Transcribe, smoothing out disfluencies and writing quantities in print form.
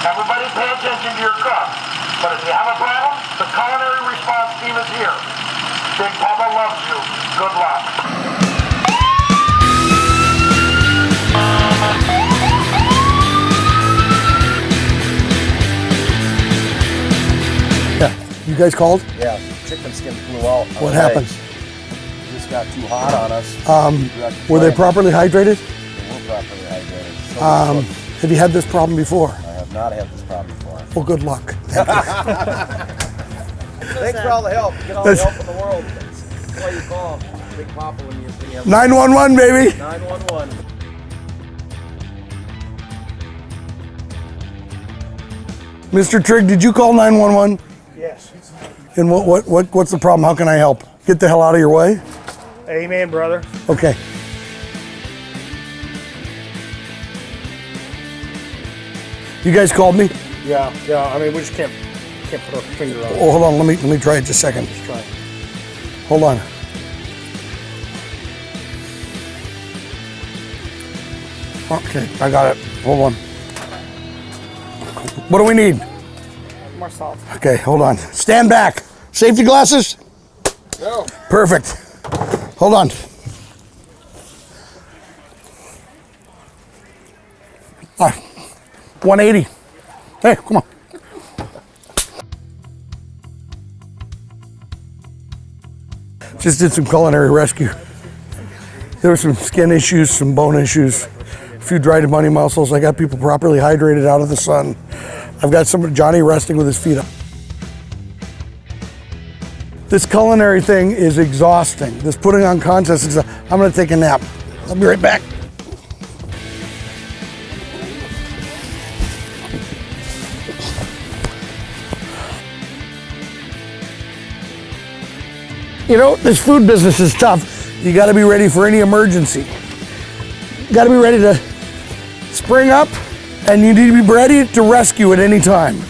Everybody pay attention to your cook. But if you have a problem, the culinary response team is here. Big Poppa loves you. Good luck. You guys called? Yeah, chicken skin flew out. What happened? It just got too hot on us. Were they properly hydrated? They were properly hydrated. Have you had this problem before? I have not had this problem before. Well, good luck. Thanks for all the help. Get all the help in the world. That's why you call Big Poppa when you have 911, baby. 911. Mr. Trigg, did you call 911? Yes. And what's the problem? How can I help? Get the hell out of your way? Amen, brother. Okay. You guys called me? Yeah. I mean, we just can't put our finger on it. Oh, hold on. Let me try it just a second. Let's try it. Hold on. Okay, I got it. Hold on. What do we need? More salt. Okay, hold on. Stand back. Safety glasses? Go. Perfect. Hold on. All right. 180. Hey, come on. Just did some culinary rescue. There were some skin issues, some bone issues, a few dried bunny muscles. I got people properly hydrated out of the sun. I've got Johnny resting with his feet up. This culinary thing is exhausting. This putting on contests is, I'm gonna take a nap. I'll be right back. You know, this food business is tough. You gotta be ready for any emergency. You gotta be ready to spring up, and you need to be ready to rescue at any time.